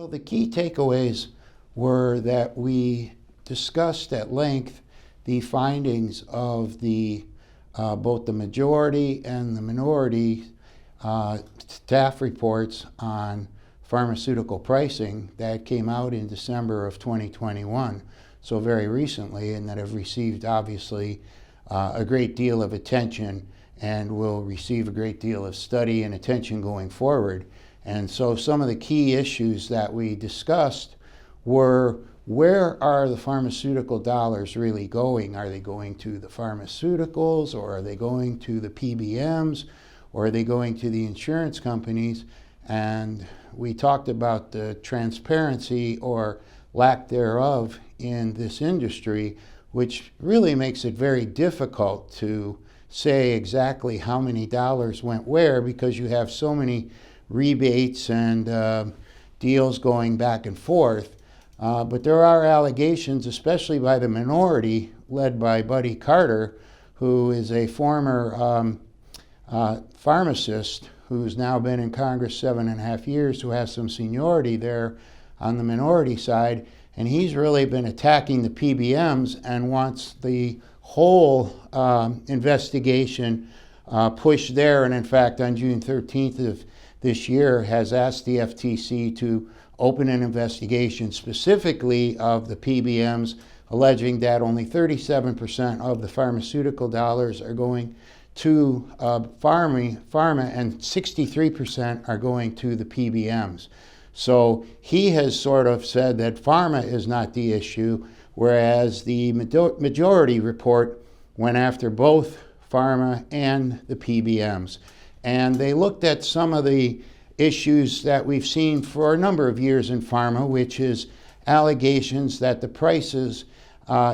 Well, the key takeaways were that we discussed at length the findings of both the majority and the minority staff reports on pharmaceutical pricing that came out in December of 2021, so very recently, and that have received obviously a great deal of attention and will receive a great deal of study and attention going forward. And so some of the key issues that we discussed were, where are the pharmaceutical dollars really going? Are they going to the pharmaceuticals, or are they going to the PBMs, or are they going to the insurance companies? And we talked about the transparency or lack thereof in this industry, which really makes it very difficult to say exactly how many dollars went where, because you have so many rebates and deals going back and forth. But there are allegations, especially by the minority, led by Buddy Carter, who is a former pharmacist who's now been in Congress 7.5 years, who has some seniority there on the minority side. And he's really been attacking the PBMs and wants the whole investigation pushed there. And in fact, on June 13th of this year, has asked the FTC to open an investigation specifically of the PBMs, alleging that only 37% of the pharmaceutical dollars are going to pharma, and 63% are going to the PBMs. So he has sort of said that pharma is not the issue, whereas the majority report went after both pharma and the PBMs. And they looked at some of the issues that we've seen for a number of years in pharma, which is allegations that the prices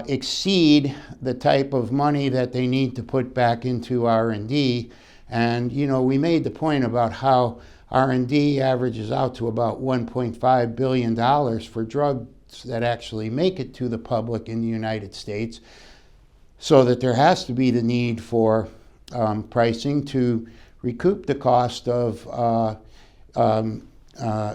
exceed the type of money that they need to put back into R&D. And, you know, we made the point about how R&D averages out to about $1.5 billion for drugs that actually make it to the public in the United States, so that there has to be the need for pricing to recoup the cost of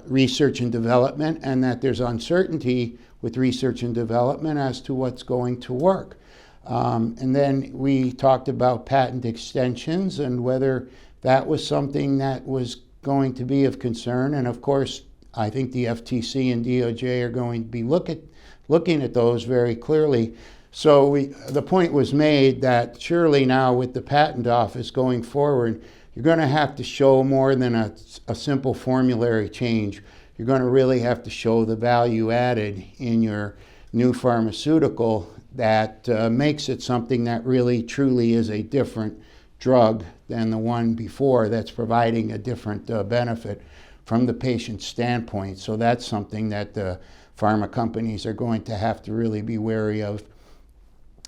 research and development, and that there's uncertainty with research and development as to what's going to work. And then we talked about patent extensions and whether that was something that was going to be of concern. And of course, I think the FTC and DOJ are going to be looking at those very clearly. So the point was made that surely now with the patent office going forward, you're going to have to show more than a simple formulary change. You're going to really have to show the value added in your new pharmaceutical that makes it something that really truly is a different drug than the one before, that's providing a different benefit from the patient's standpoint. So that's something that the pharma companies are going to have to really be wary of.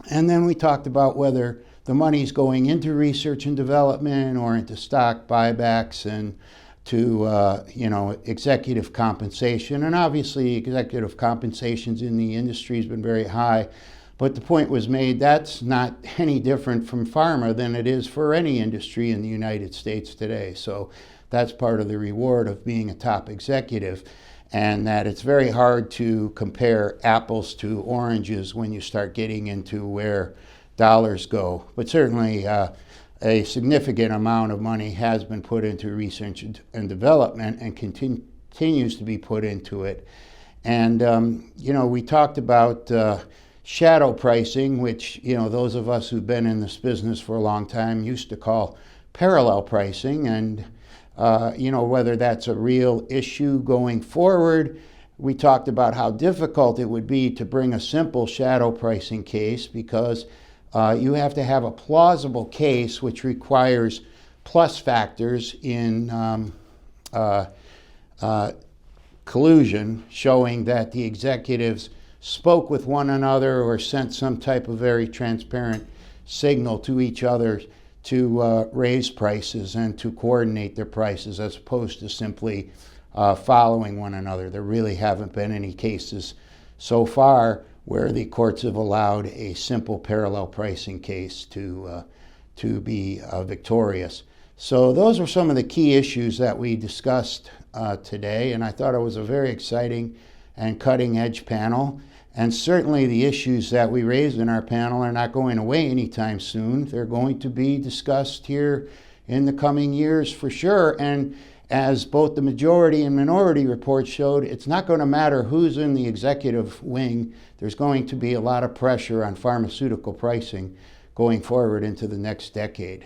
And then we talked about whether the money's going into research and development or into stock buybacks and to executive compensation. And obviously executive compensations in the industry has been very high. But the point was made that's not any different from pharma than it is for any industry in the United States today. So that's part of the reward of being a top executive, and that it's very hard to compare apples to oranges when you start getting into where dollars go. But certainly a significant amount of money has been put into research and development and continues to be put into it. And we talked about shadow pricing, which those of us who've been in this business for a long time used to call parallel pricing, and whether that's a real issue going forward. We talked about how difficult it would be to bring a simple shadow pricing case, because you have to have a plausible case which requires plus factors in collusion, showing that the executives spoke with one another or sent some type of very transparent signal to each other to raise prices and to coordinate their prices, as opposed to simply following one another. There really haven't been any cases so far where the courts have allowed a simple parallel pricing case to be victorious. So those were some of the key issues that we discussed today, and I thought it was a very exciting and cutting-edge panel. And certainly the issues that we raised in our panel are not going away anytime soon. They're going to be discussed here in the coming years for sure. And as both the majority and minority reports showed, it's not going to matter who's in the executive wing. There's going to be a lot of pressure on pharmaceutical pricing going forward into the next decade.